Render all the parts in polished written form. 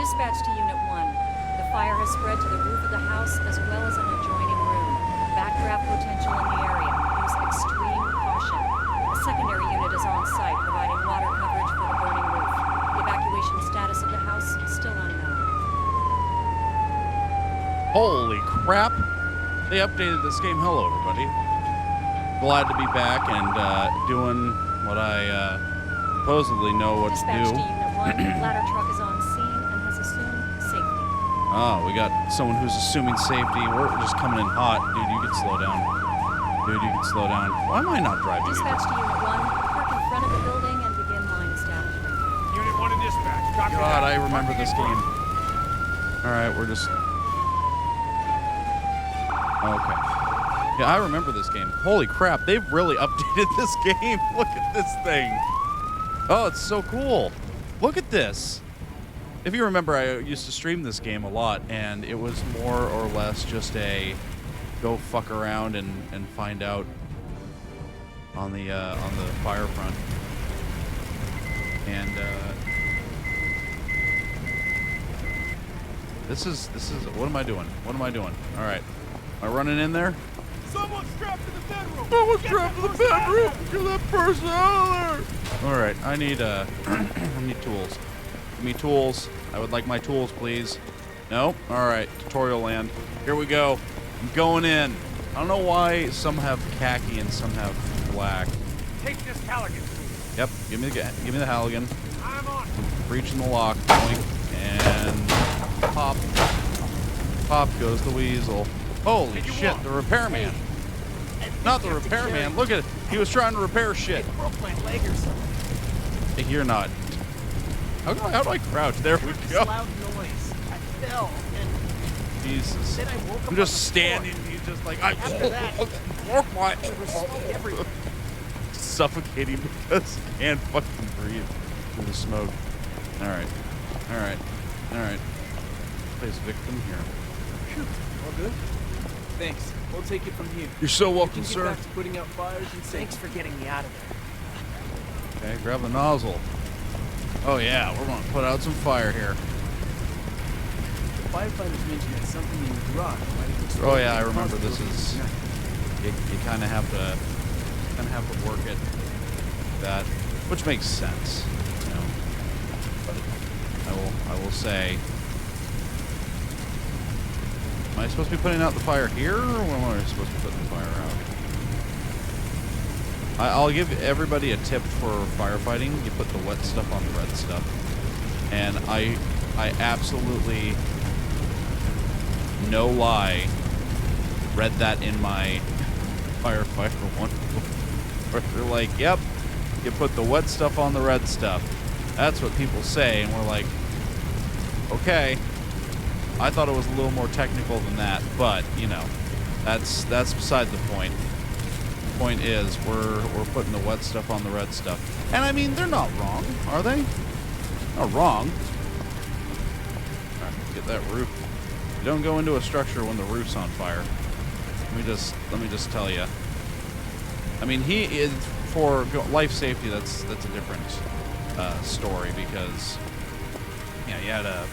Dispatch to Unit 1. The fire has spread to the roof of the house as well as an adjoining room. Backdraft potential in the area. Use extreme caution. A secondary unit is on site, providing water coverage for the burning roof. The evacuation status of the house still unknown. Holy crap! They updated this game. Hello, everybody. Glad to be back and doing what I supposedly know what Dispatch to do. to Unit 1. Ladder truck is on scene and has assumed safety. Oh, we got someone who's assuming safety. We're just coming in hot. Dude, you can slow down. Dude, you can slow down. Why am I not driving? Dispatch to Unit 1. Park in front of the building and begin line establishment. Unit 1 in dispatch. Copy God, that. I remember Parking this in front. game. Alright, we're just... Okay. Yeah, I remember this game. Holy crap, they've really updated this game. Look at this thing. Oh, it's so cool. Look at this. If you remember, I used to stream this game a lot, and it was more or less just a go fuck around and find out on the fire front. And this is what am I doing? What am I doing? All right. Am I running in there? Someone's trapped in the bedroom. Someone's trapped in the bedroom. Get that person out of there. All right. I need I need tools. Give me tools. I would like my tools, please. No? All right. Tutorial land. Here we go. I'm going in. I don't know why some have khaki and some have black. Take this Halligan. Yep. Give me the Halligan. I'm on. Breaching the lock. Boink. And pop. Pop goes the weasel. Holy shit, the repairman. Not the repairman. Look at it. He was trying to repair shit. I broke my leg or something. You're not. How do I crouch? There we This go. loud noise. I fell and Jesus. then I woke up I'm just standing. He's just like, I After that, work my there was smoke everywhere. suffocating because he can't fucking breathe through the smoke. All right. All right. All right. Place victim here. Phew, all good? Thanks. We'll take it from here. You're so You welcome, can get sir. back to putting out fires and Thanks for getting me out of there. Okay, grab the nozzle. Oh yeah, we're gonna put out some fire here. The firefighters mentioned that something in the garage might have exploded. Oh yeah, I remember this is. Yeah. You kind of have to work it that, which makes sense, you know. But I will say, am I supposed to be putting out the fire here, or when am I supposed to be putting the fire out? I'll give everybody a tip for firefighting. You put the wet stuff on the red stuff, and I absolutely, no lie, read that in my firefighter one, where they're like, yep, you put the wet stuff on the red stuff. That's what people say, and we're like, okay. I thought it was a little more technical than that, but you know, that's beside the point. The point is we're putting the wet stuff on the red stuff, and I mean they're not wrong, are they? Not wrong. All right, get that roof. You don't go into a structure when the roof's on fire. Let me just tell you. I mean, he is for life safety. That's a different story because yeah, you had a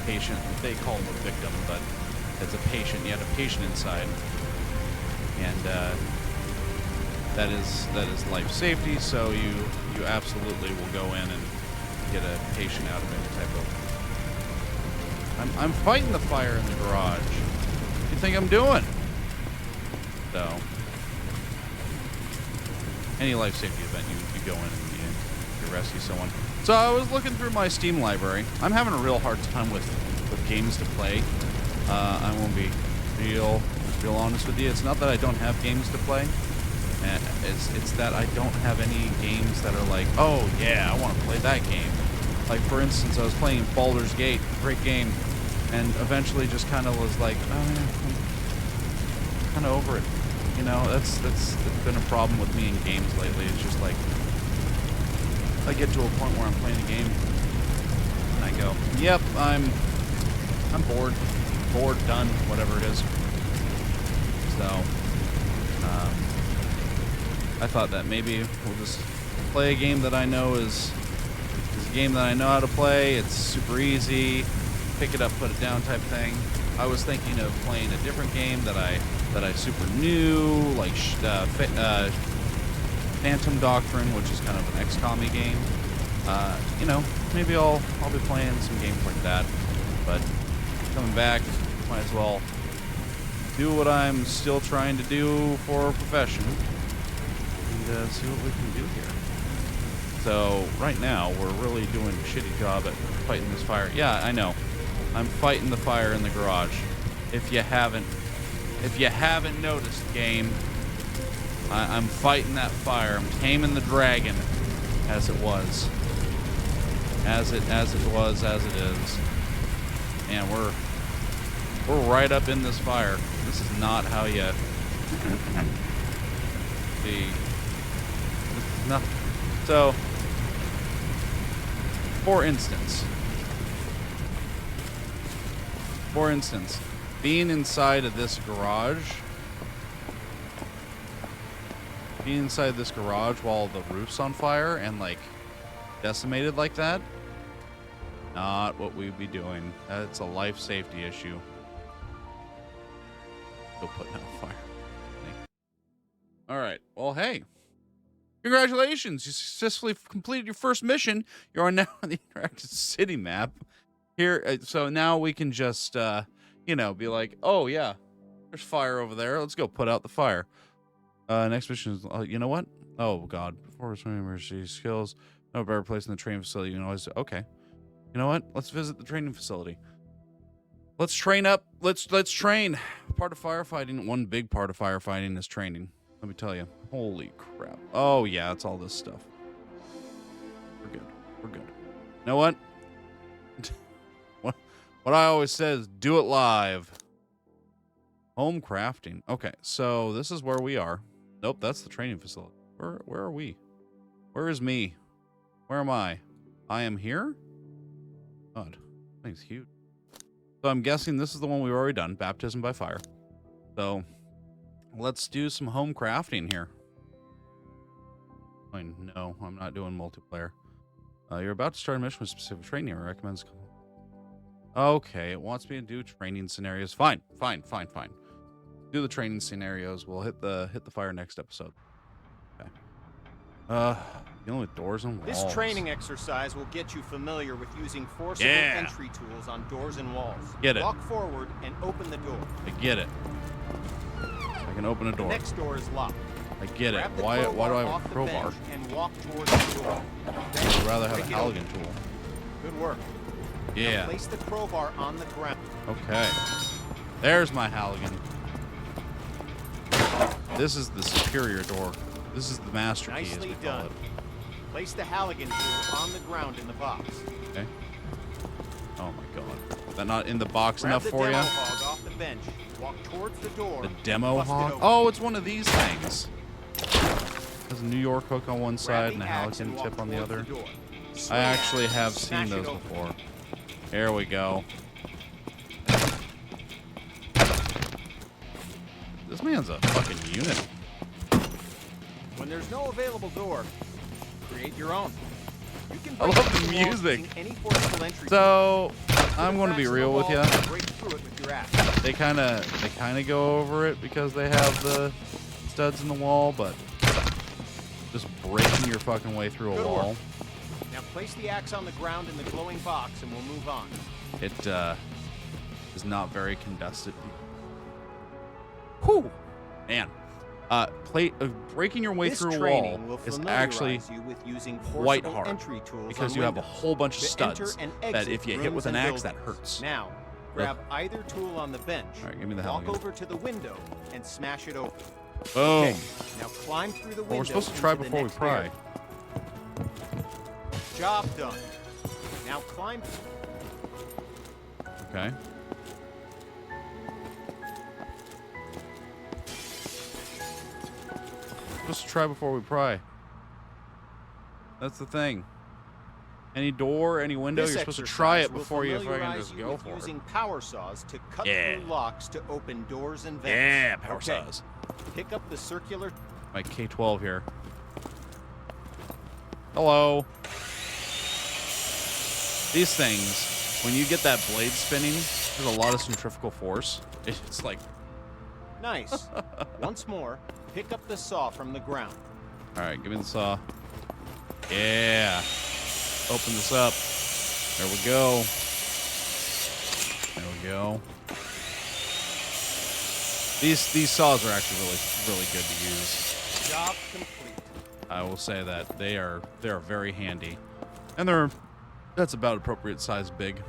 patient. They call him a victim, but it's a patient. You had a patient inside, and that is life safety. So you absolutely will go in and get a patient out of any type of. I'm fighting the fire in the garage. What do you think I'm doing? So, any life safety event, you go in and you rescue someone. So I was looking through my Steam library. I'm having a real hard time with games to play. I won't be real honest with you. It's not that I don't have games to play. It's that I don't have any games that are like, oh yeah, I want to play that game. Like for instance, I was playing Baldur's Gate, great game, and eventually just kind of was like, oh man, I'm kind of over it. You know, that's been a problem with me in games lately. It's just like I get to a point where I'm playing a game and I go, yep, I'm bored, done, whatever it is. So I thought that maybe we'll just play a game that I know is It's a game that I know how to play. It's super easy. Pick it up, put it down type thing. I was thinking of playing a different game that I super knew, like Phantom Doctrine, which is kind of an XCOM-y game. You know, maybe I'll be playing some games like that. But coming back, might as well do what I'm still trying to do for a profession and see what we can do here. So right now we're really doing a shitty job at fighting this fire. Yeah, I know. I'm fighting the fire in the garage. If you haven't noticed, game, I'm fighting that fire. I'm taming the dragon, as it was, as it is, and we're right up in this fire. This is not how you see. No. So, for instance, being inside of this garage, while the roof's on fire and like decimated like that, not what we'd be doing. That's a life safety issue. Go putting out a fire. All right. Well, hey, congratulations! You successfully completed your first mission. You are now on the interactive city map. Here, so now we can just, you know, be like, oh yeah, there's fire over there. Let's go put out the fire. Next mission is, you know what? Oh God, before swimming emergency skills, no better place in the training facility. You can always, okay. You know what? Let's visit the training facility. Let's train up. Let's train. Part of firefighting, one big part of firefighting is training. Let me tell you. Holy crap. Oh yeah, it's all this stuff. We're good. We're good. You know what? What I always say is do it live. Home crafting. Okay, so this is where we are. Nope, that's the training facility. Where are we? Where is me? Where am I? I am here? God, thing's huge. So I'm guessing this is the one we've already done, baptism by fire. So let's do some home crafting here. No, I'm not doing multiplayer. You're about to start a mission with specific training. It recommends. Okay, it wants me to do training scenarios. Fine. Do the training scenarios. We'll hit the fire next episode. Okay. Dealing with doors and walls. This training exercise will get you familiar with using forcible entry tools on doors and walls. Get it. Walk forward and open the door. I get it. I can open a door. The next door is locked. I get it. Why do I have a crowbar? And walk towards the door. I'd rather have a Halligan tool. Good work. Yeah. Now place the crowbar on the ground. Okay. There's my Halligan. This is the superior door. This is the master key, as we call it. Place the Halligan tool on the ground in the box. Okay. Oh my God. Is that not in the box enough for you? Grab the demo hog off the bench. Walk towards the door. The demo hog? Oh, it's one of these things. There's a New York hook on one side and a Halligan tip on the other. I actually have seen those before. There we go. This man's a fucking unit. When there's no available door, create your own. You can I love the music. So, I'm going to be real with you. They kind of go over it because they have the studs in the wall, but just breaking your fucking way through a wall. Now place the axe on the ground in the glowing box and we'll move on. It is not very conducive. Whew. Man. Breaking your way through a wall is actually quite hard because you have a whole bunch of studs that if you hit with an axe, that hurts. Now, grab either tool on the bench. All right, give me the Walk Halligan. over to the window and smash it open. Boom. Okay, now climb through the window. Well, we're supposed to try before we pry. Area. Job done. Now climb. Okay. Supposed to try before we pry. That's the thing. Any door, any window, you're supposed to try it before you fucking just go for it. Using power saws to cut through locks to open doors and vents. Yeah, power saws. Pick up the circular. My K-12 here. Hello. These things, when you get that blade spinning, there's a lot of centrifugal force. It's like, Nice. Once more, pick up the saw from the ground. all right, give me the saw. Yeah. Open this up. There we go. There we go. These saws are actually really good to use. Job complete. I will say that they are very handy, and that's about appropriate size big.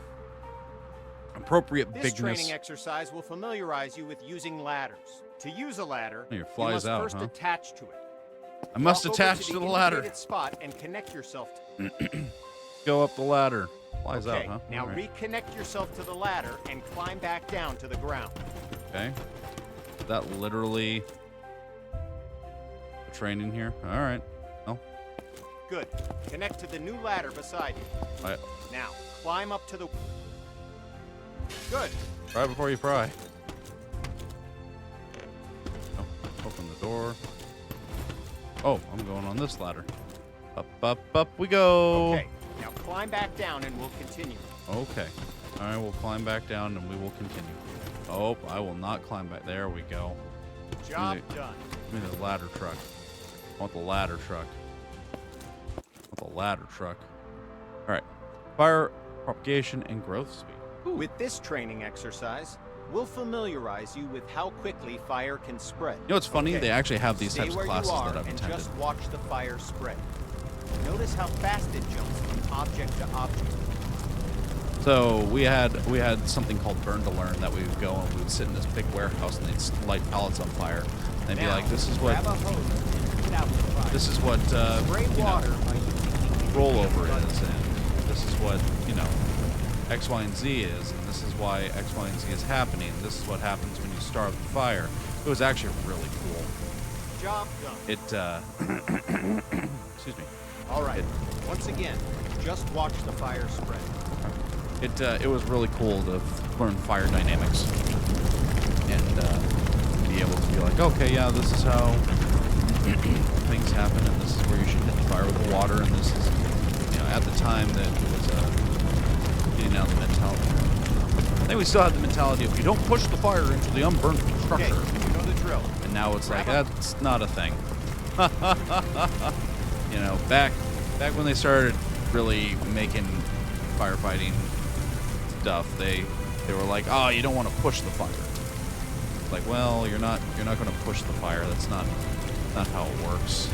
Appropriate This bigness. training exercise will familiarize you with using ladders. To use a ladder, It you flies must out, first huh? attach to it. I must Walk over attach to the ladder. indicated spot and connect yourself to Go up the ladder. Flies Okay, out, huh? now All right. reconnect yourself to the ladder and climb back down to the ground. Okay. Is that literally the training here? All right. Well, Good. Connect to the new ladder beside you. I, Now, climb up to the... Good. try before you pry. Oh, open the door. Oh, I'm going on this ladder. Up we go. Okay, now climb back down and we'll continue. Okay. All right, we'll climb back down and we will continue. Oh, I will not climb back. There we go. Job Music. done. Give me the ladder truck. I want the ladder truck. I want the ladder truck. All right. Fire propagation and growth speed. With this training exercise, we'll familiarize you with how quickly fire can spread. You know what's funny? Okay, They actually have these stay types of where classes you are that I've and attended. just watch the fire spread. Notice how fast it jumps from object to object. So we had something called Burn to Learn that we would go and we would sit in this big warehouse and they'd light pallets on fire. And they'd be Now, like, this is what grab a hose and put out the fire. this is what Spray you know, water by using rollover is, and this is what, you know, X, Y, and Z is, and this is why X, Y, and Z is happening. This is what happens when you start the fire. It was actually really cool. Job done. It excuse me. All right. Once again, just watch the fire spread. It was really cool to learn fire dynamics and be able to be like, okay, yeah, this is how things happen, and this is where you should hit the fire with the water, and this is, you know, at the time that it was getting out the mentality. I think we still had the mentality of you don't push the fire into the unburnt structure, Okay, you know the drill. and now it's like that's not a thing. You know, back when they started really making firefighting stuff, they were like, oh, you don't want to push the fire. It's like, well, you're not going to push the fire. That's not how it works.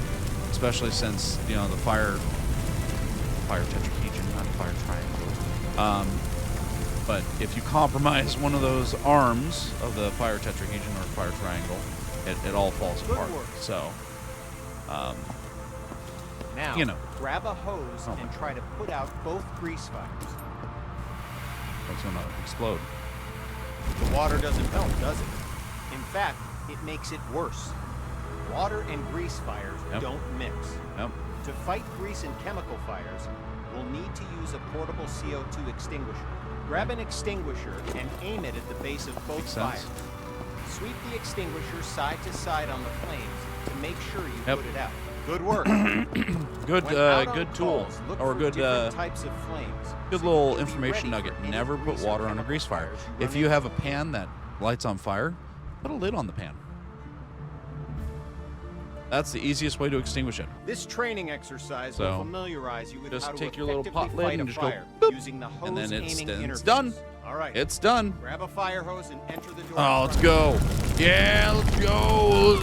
Especially since, you know, the fire tetrahedron, not fire triangle. But if you compromise one of those arms of the fire tetrahedron or fire triangle, it all falls Good apart. work. So, Now, you know. grab a hose Oh. and try to put out both grease fires. it's going to explode. The water doesn't help, does it? In fact, it makes it worse. Water and grease fires Yep. don't mix. Yep. To fight grease and chemical fires, we'll need to use a portable CO2 extinguisher. Grab an extinguisher and aim it at the base of both Makes sense. fires. Sweep the extinguisher side to side on the flames to make sure you Yep. put it out. Good work. Good When out on good tool calls, look or for good different types of flames. good so little you can be information ready nugget. for any Never put grease or water on a chemical grease fire. fires If run you into. have a pan that lights on fire, put a lid on the pan. That's the easiest way to extinguish it. This training exercise So, will familiarize you with just how to take your little effectively pot lid fight and a just go fire boop, using the hose and then it's aiming interface. done. All right. It's done. Grab a fire hose and enter the door. Oh, in let's front of go. Yeah, let's go.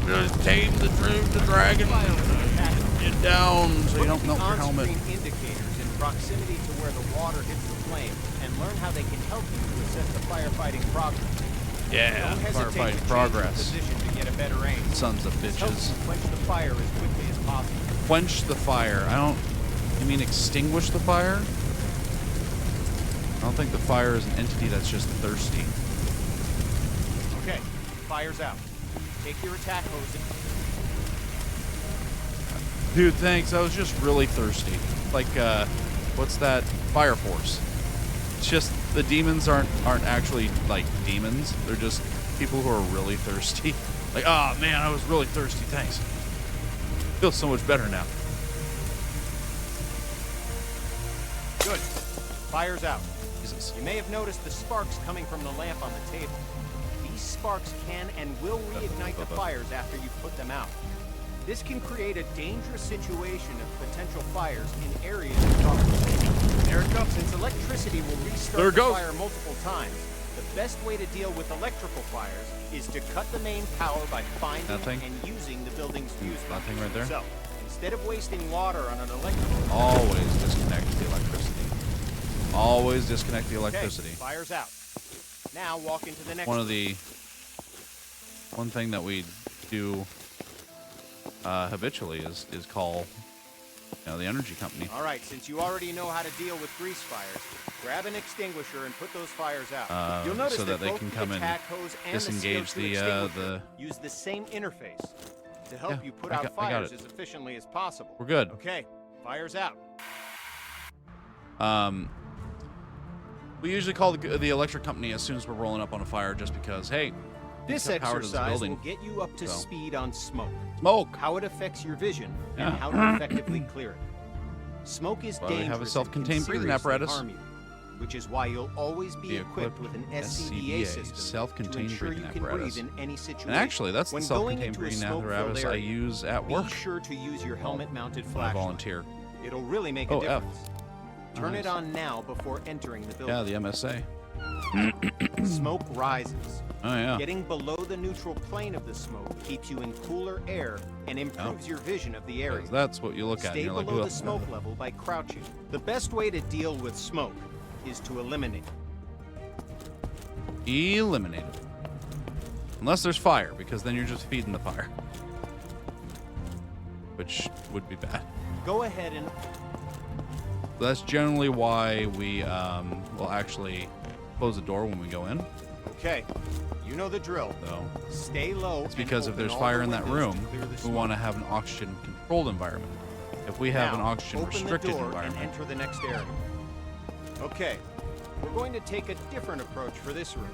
Let's tame the dragon. Get down so you don't Look melt at your the helmet. on-screen indicators in proximity to where the water hits the flame and learn how they can help you to assess the firefighting progress. Yeah, Don't hesitate to firefighting change your progress. position to get a better aim. Sons of This helps bitches. you quench the fire as quickly as possible. Quench the fire. You mean extinguish the fire? I don't think the fire is an entity that's just thirsty. Okay, fire's out. Take your attack hose and Dude, thanks. I was just really thirsty. Like, what's that? Fire Force. It's just the demons aren't actually like demons. They're just people who are really thirsty. Like, oh man, I was really thirsty. Thanks. Feels so much better now. good. Fire's out. Jesus. You may have noticed the sparks coming from the lamp on the table. These sparks can and will reignite the fires after you put them out. This can create a dangerous situation of potential fires in areas of darkness. There it goes. Since electricity will restart the fire multiple times, the best way to deal with electrical fires is to cut the main power by finding and using the building's fuse box. Nothing right there. So, instead of wasting water on an electrical... Always disconnect the electricity. Always disconnect the electricity. Okay, fire's out. Now walk into the next One thing that we do habitually is call the energy company. All right, since you already know how to deal with grease fires, grab an extinguisher and put those fires out. You'll notice so that they both can the come and attack hose and disengage the CO2 use the same interface to help you put out fires as efficiently as possible. We're good. Okay, fire's out. We usually call the electric company as soon as we're rolling up on a fire, just because, hey, this exercise will get you up to speed on smoke. Smoke! How it affects your vision and how to effectively clear it. Smoke is dangerous. We have a self-contained breathing apparatus, harm you, which is why you'll always be equipped with an SCBA system self-contained breathing you can apparatus. breathe in any situation. And actually, that's the when self-contained breathing apparatus I use at work. Be sure to use your helmet-mounted I flashlight. volunteer. It'll really make a difference. Turn it on now before entering the building. Yeah, the MSA. Smoke rises. Oh, yeah. Getting below the neutral plane of the smoke keeps you in cooler air and improves your vision of the area. That's what you look at. Stay and you're below like, the smoke level by crouching. The best way to deal with smoke is to eliminate it. Eliminate it. Unless there's fire, because then you're just feeding the fire. Which would be bad. Go ahead and... That's generally why we will actually close the door when we go in. Okay, you know the drill. So stay low. It's because if there's fire in that room, we want to have an oxygen-controlled environment. If we have an oxygen-restricted environment, and enter the next area. Okay, we're going to take a different approach for this room.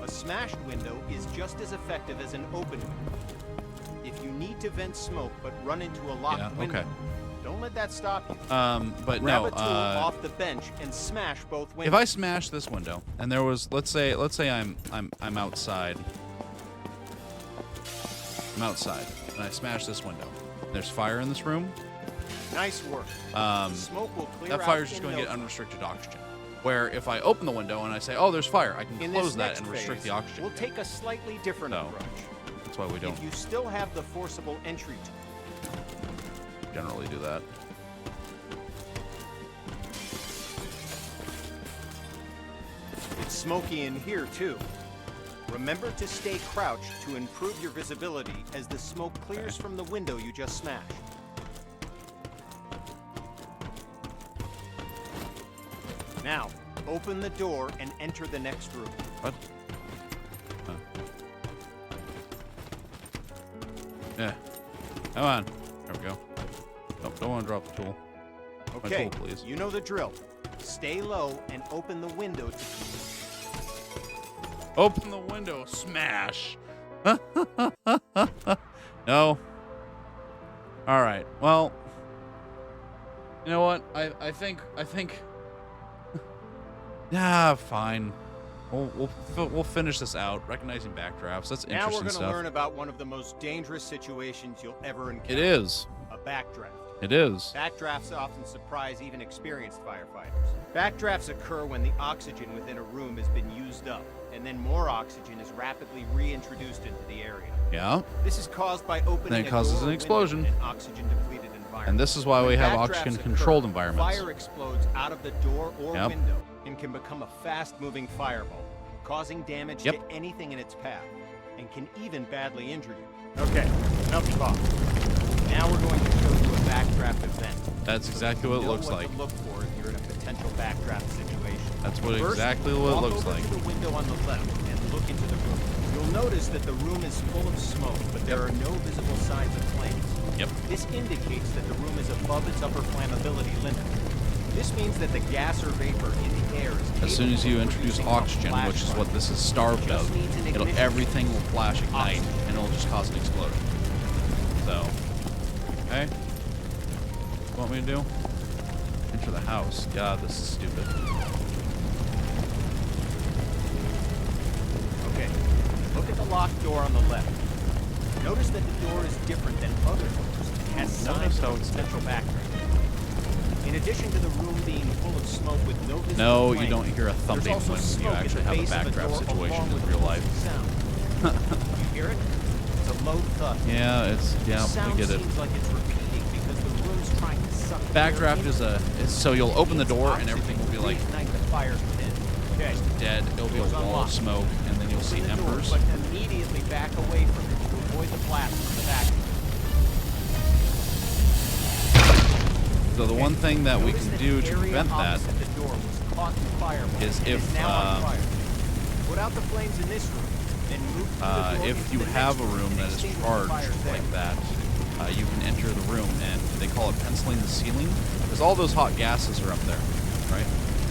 A smashed window is just as effective as an open window. If you need to vent smoke but run into a locked window, don't let that stop you. But grab a tool off the bench and smash both windows. If I smash this window and there was, let's say I'm outside. I'm outside and I smash this window. There's fire in this room. Nice work. Smoke will clear that fire's just going to get unrestricted oxygen. Where if I open the window and I say, oh, there's fire, I can close that and restrict the oxygen. We'll take a slightly different approach. That's why we don't. If you still have the forcible entry tool, generally do that. It's smoky in here too. Remember to stay crouched to improve your visibility as the smoke clears from the window you just smashed. Now, open the door and enter the next room. What? Huh. Yeah. Come on. There we go. Nope, don't want to drop the tool. Okay, my tool, please. You know the drill. Stay low and open the window to... Open the window, smash. No. All right. Well, you know what? I think. Yeah, fine. We'll finish this out. Recognizing backdrafts. That's interesting Now we're going stuff. to learn about one of the most dangerous situations you'll ever encounter. It is. A backdraft. It is. Backdrafts often surprise even experienced firefighters. Backdrafts occur when the oxygen within a room has been used up, and then more oxygen is rapidly reintroduced into the area. Yeah. This is caused by opening then it causes an explosion. in an oxygen-depleted environment. And this is why we have oxygen-controlled occur, environments. Fire explodes out of the door or window and can become a fast-moving fireball, causing damage to anything in its path, and can even badly injure you. Okay, enough talk. Now we're going to show you a backdraft event. That's exactly what it looks like. To look for if you're in a potential backdraft situation. That's exactly what it looks like. Walk over to the window on the left and look into the room. You'll notice that the room is full of smoke, but there are no visible signs of flames. Yep. This indicates that the room is above its upper flammability limit. This means that the gas or vapor in the air is as soon as you introduce oxygen, which is what this is starved of, everything will flash ignite, and it'll just cause an explosion. So, okay. What want me to do? Enter the house. God, this is stupid. Okay, look at the locked door on the left. Notice that the door is different than other doors. It has signs how of it's potential background. In addition to the room being full of smoke with no visible No, flame, you don't hear a there's thumping also when you smoke at actually the have a base of the backdraft door situation along in with real the life. sound. You hear it? It's a low thud. Yeah, The we sound get it. seems like it's repeating because the room's trying to suck the air Backdraft in. is so you'll open the It's door and oxygen everything will be like reignite the fires within. Okay. dead. It'll be a Door's wall of unlocked. smoke, and then you'll see Open the door, embers. but immediately back away from it to avoid the blast from the back. So the one thing that we can do to prevent that is if Put out the flames in this room, then move through the door if into you the have next a room and that is extinguish the charged fires there. like that, you can enter the room, and they call it penciling the ceiling, because all those hot gases are up there, right?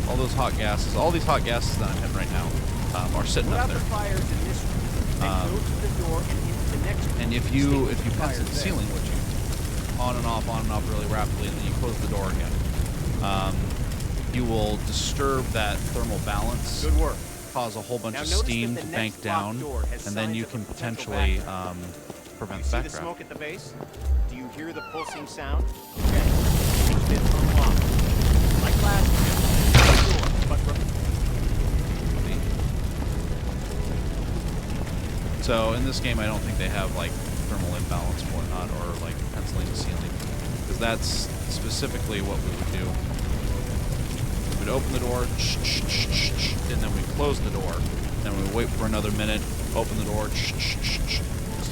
All those hot gases, all these hot gases that I'm hitting right now are sitting Put up out there. the fires in this room, then go to the door and into the next room. And if you Extinguish the pencil fires the there. ceiling, which you on and off really rapidly, and then you close the door again, you will disturb that thermal balance, Good work. cause a whole bunch Now of notice that steam the to next bank locked down, door has and then signs you of a can potential potentially backdraft. prevent You see the backdraft. smoke at the base? Do you hear the pulsing sound? Okay. Keep it unlocked. Like last time, door, but So in this game, I don't think they have like thermal imbalance and whatnot, or like penciling the ceiling, because that's specifically what we would do. We would open the door, and then we close the door. Then we wait for another minute, open the door, just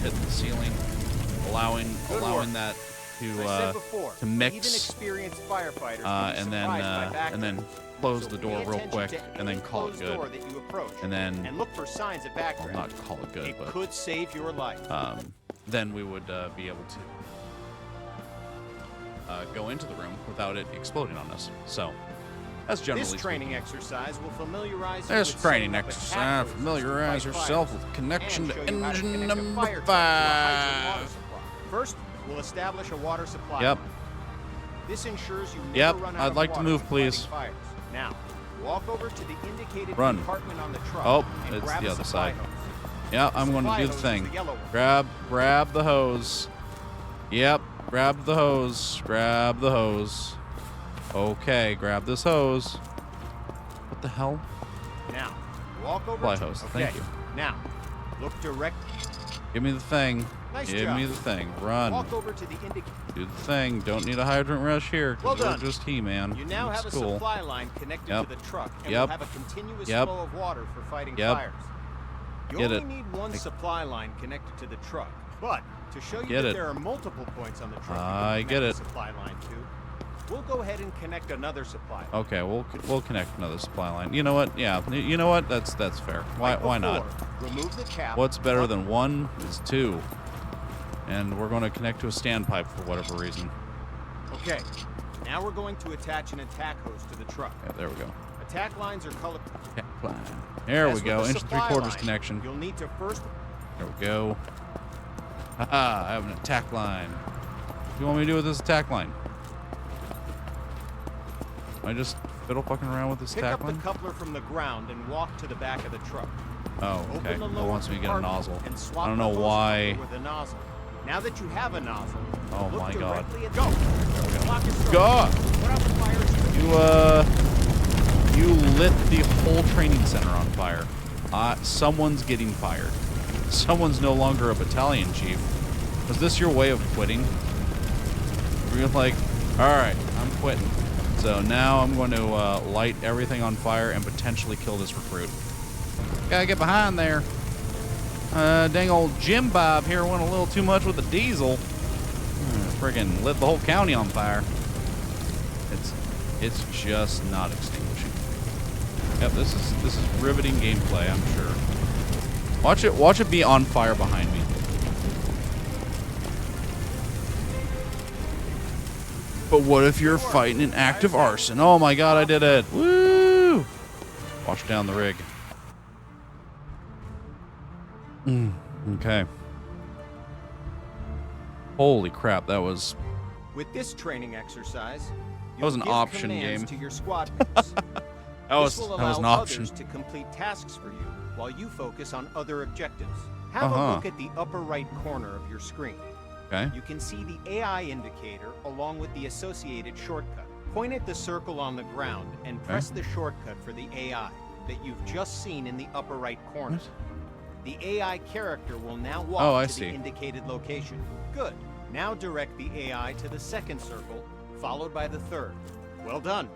hit the ceiling, allowing that as I said before, to even mix, experienced firefighters can be and then surprised by backdraft. close So the door pay real attention quick, to and then any call it closed good. door that you approach, And then, and look for signs of well, backdraft. not call it good, It but could save your life. then we would be able to go into the room without it exploding on us. So that's generally This training exercise will familiarize you This with training setting up exercise, attack hoses familiarize to fight yourself fires, with connection and to show you how to engine connect a number fire truck to a hydrant water 5. supply. First, we'll establish a water supply. Yep. line. This ensures you never Yep, run out I'd of like to water move, when please. fighting fires. Now, walk over to the indicated Run. compartment on the truck Oh, and it's grab the a other supply side. hose. Yeah, I'm going to Supply do the hose is thing. the yellow one. Grab the hose. Yep, grab the hose. Grab the hose. Okay, grab this hose. What the hell? Now, walk over Supply to hose, Okay. thank you. Now, look direct. Give me the thing. Nice Give job. me the thing. Run. Walk over to the indicated. Do the thing. Don't need a hydrant rush here, Well because done. we're just He-Man. You now it's have a cool. supply line connected Yep. to the truck, and Yep. will have a continuous Yep. flow of water for fighting Yep. fires. You Get only it. need one supply line connected to the truck, but to show you Get that it. there are multiple points on the truck I you can get connect it. the supply line to, we'll go ahead and connect another supply line. Okay, we'll connect another supply line. You know what? Yeah, you know what? That's fair. Why not? Before, remove the cap. What's better than one is two. And we're going to connect to a standpipe for whatever reason. Okay, now we're going to attach an attack hose to the truck. Yeah, there we go. Attack lines are colored. There we As go. with the Inch supply 3/4 line, connection. You'll need to first. There we go. Haha, I have an attack line. What do you want me to do with this attack line? Am I just fiddle fucking around with this Pick attack up line? the coupler from the ground and walk to the back of the truck. Oh, Open okay. the It lower wants me to get a compartment nozzle. and swap I don't the know hose why. coupler with a nozzle. Now that you have a nozzle, Oh look my god. directly at go. Clock is started. God! Put out the fire extinguisher. You lit the whole training center on fire. Someone's getting fired. Someone's no longer a battalion chief. Was this your way of quitting? You're like, alright, I'm quitting. So now I'm going to light everything on fire and potentially kill this recruit. Gotta get behind there. Dang old Jim Bob here went a little too much with the diesel. Friggin' lit the whole county on fire. It's just not extinguishing. Yep, this is riveting gameplay, I'm sure. Watch it be on fire behind me. But what if you're fighting an active arson? Oh my god, I did it. Woo! Watch down the rig. Okay. Holy crap, that was... With this training exercise, That was an You'll give option commands game. to your squad mates. That was This will that was allow an option. others to complete tasks for you while you focus on other objectives. Have Uh-huh. a look at the upper right corner of your screen. Okay. You can see the AI indicator along with the associated shortcut. Point at the circle on the ground and press the shortcut for the AI that you've just seen in the upper right corner. What? The AI character will now walk Oh, I to see. the indicated location. Good. Now direct the AI to the second circle, followed by the third. Well done.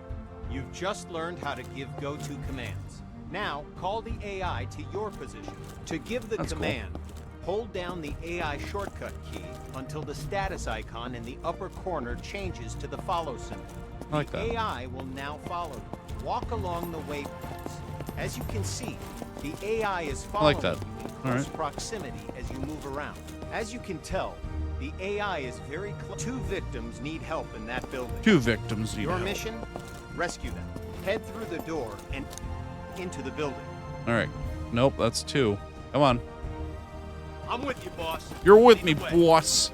You've just learned how to give go-to commands. Now, call the AI to your position. To give the That's cool. command, hold down the AI shortcut key until the status icon in the upper corner changes to the follow symbol. I like The that. AI will now follow you. Walk along the waypoints. As you can see, the AI is I following like that. you in All close right. proximity as you move around. As you can tell, the AI is very close. 2 victims need help in that building. 2 victims need Your help. mission? Rescue them. Head through the door and into the building. All right. Nope, that's 2. Come on. I'm with you, boss. You're with me, Lead the way. boss.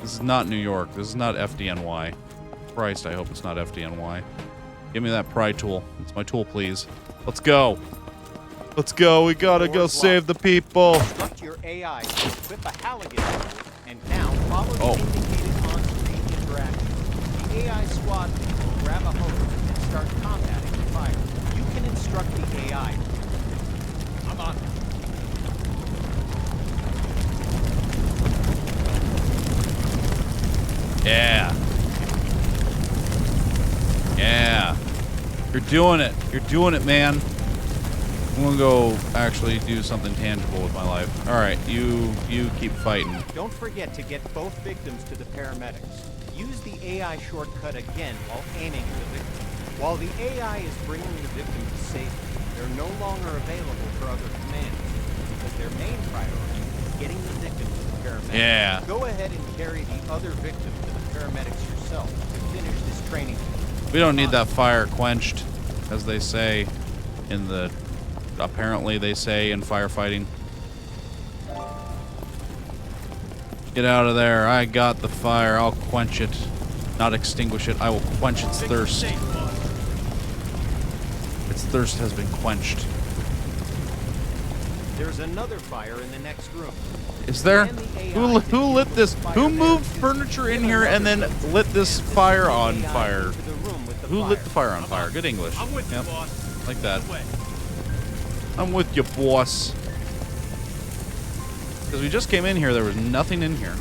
This is not New York. This is not FDNY. Christ, I hope it's not FDNY. Give me that pry tool. It's my tool, please. Let's go. Let's go. We gotta go Doors save the locked. people. Instruct your AI to equip a Halligan tool and now follow the Oh. indicated on-screen interactions. The AI squad leader will grab a hose and start combating the fire. You can instruct the AI. I'm on. Yeah. Yeah. You're doing it. You're doing it, man. I'm gonna go actually do something tangible with my life. All right, you keep fighting. Don't forget to get both victims to the paramedics. Use the AI shortcut again while aiming at the victim. While the AI is bringing the victim to safety, they're no longer available for other commands because their main priority is getting the victim to the paramedics. Yeah. Go ahead and carry the other victim to the paramedics yourself to finish this training. We don't need that fire quenched, as they say in the. Apparently, they say in firefighting. Get out of there. I got the fire. I'll quench it. Not extinguish it. I will quench its thirst. Safe, boss. Its thirst has been quenched. There's another fire in the next room. Is there? Command the AI Who to lit keep this? the fire Who there. moved furniture in here and then lit this fire on fire? Who lit the fire on fire? Good English. I'm with Yep. you, boss. Like that. Lead the way. I'm with you, boss. Because we just came in here, there was nothing in here.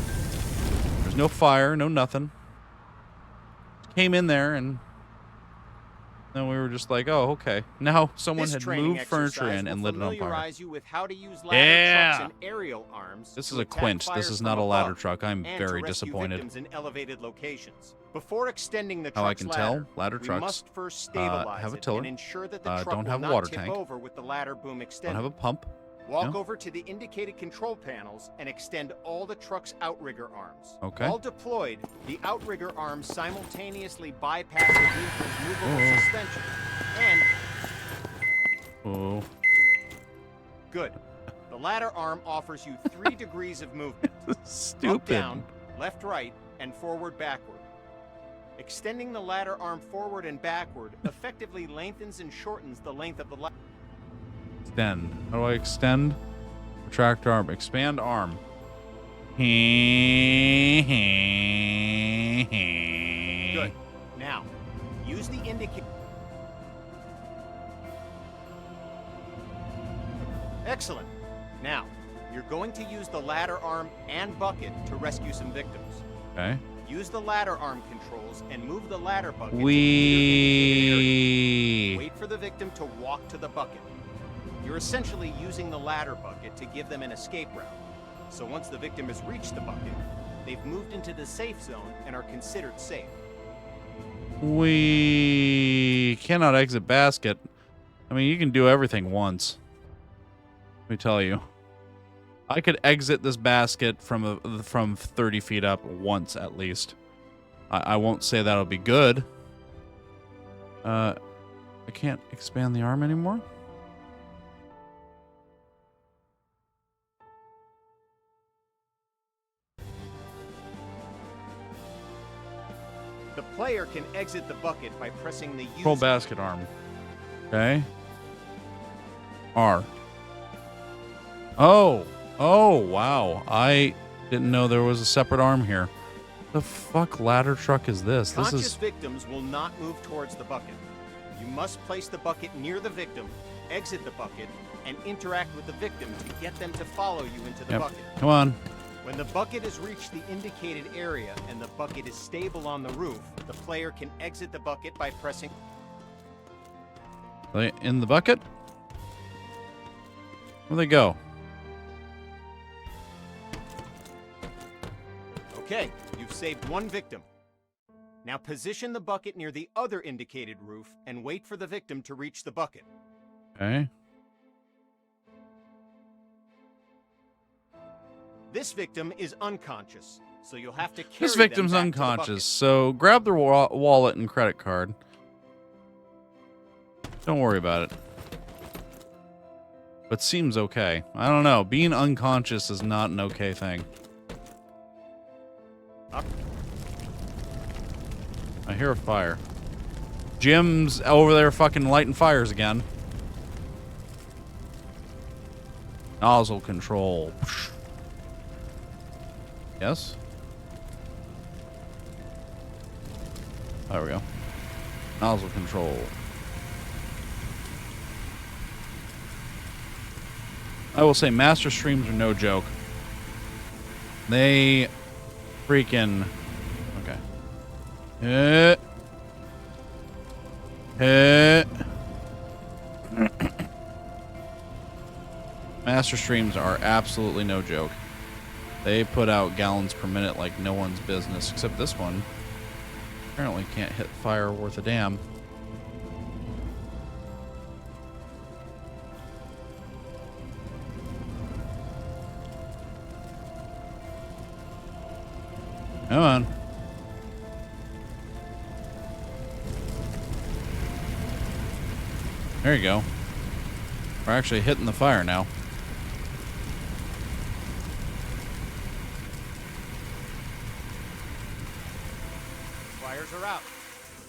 There's no fire, no nothing. Came in there, and then we were just like, oh, okay. Now someone This had training moved furniture exercise in and will lit it on fire. familiarize you with how to use ladder Yeah. trucks and aerial arms This to is a attack quint. This fires is not from a ladder above truck. I'm and very to rescue disappointed. victims in elevated locations. Before extending the How I truck's can tell, ladder, ladder we trucks, must first stabilize have a it tiller, and ensure that the truck don't will have a not water tip tank, over with the ladder boom don't extended. have a pump. Walk No? over to the indicated control panels and extend all the truck's outrigger arms. Okay. While deployed, the outrigger arms simultaneously bypass the vehicle's movable Oh. suspension. And Oh. good. The ladder arm offers you 3 degrees of movement. Up, Stupid. down, left, right, and forward, backward. Extending the ladder arm forward and backward effectively lengthens and shortens the length of the ladder. Extend. How do I extend? Retract arm. Expand arm. Good. Now, use the indicator. Excellent. Now, you're going to use the ladder arm and bucket to rescue some victims. Okay. Use the ladder arm controls and move the ladder bucket to either We. indicated area. Wait for the victim to walk to the bucket. You're essentially using the ladder bucket to give them an escape route. So once the victim has reached the bucket, they've moved into the safe zone and are considered safe. We cannot exit basket. I mean, you can do everything once. Let me tell you. I could exit this basket from 30 feet up once at least. I won't say that'll be good. I can't expand the arm anymore. The player can exit the bucket by pressing the Control use basket arm. Okay. R. Oh. Oh, wow. I didn't know there was a separate arm here. The fuck ladder truck is this? This Conscious is... victims will not move towards the bucket. You must place the bucket near the victim, exit the bucket, and interact with the victim to get them to follow you into the bucket. Come on. When the bucket has reached the indicated area and the bucket is stable on the roof, the player can exit the bucket by pressing... Are they in the bucket? Where'd they go? Okay, you've saved one victim. Now position the bucket near the other indicated roof and wait for the victim to reach the bucket. Okay. This victim is unconscious, so you'll have to carry This them victim's back to the unconscious, bucket. so grab their wallet and credit card. Don't worry about it. But seems okay. I don't know. Being unconscious is not an okay thing. I hear a fire. Jim's over there fucking lighting fires again. Nozzle control. Yes? There we go. Nozzle control. I will say master streams are no joke. They freaking... Okay. Master streams are absolutely no joke. They put out gallons per minute like no one's business, except this one apparently can't hit fire worth a damn. Come on. There you go. We're actually hitting the fire now. Fires are out.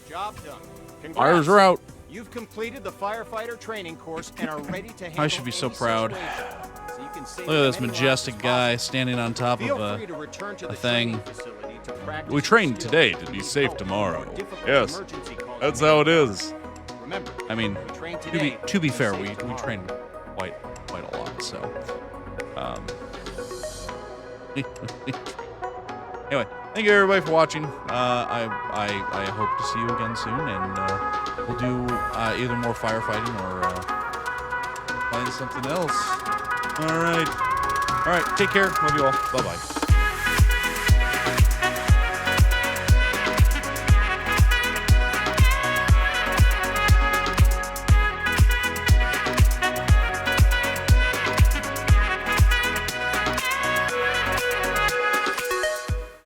Job done. Congrats. Fires are out. You've completed the firefighter training course and are ready to handle I should be so any proud. situation. So you can save Look at this as many majestic lives as guy possible. standing on top Feel of free to return to a the thing. training facility to practice We trained skills today that to be will safe help in tomorrow. more difficult Yes. emergency calls That's you how may it is. Remember, I mean, we trained to today be to fair, safe we tomorrow. trained quite a lot. So, anyway, thank you everybody for watching. I hope to see you again soon, and we'll do either more firefighting or find something else. All right. Take care. Love you all. Bye bye.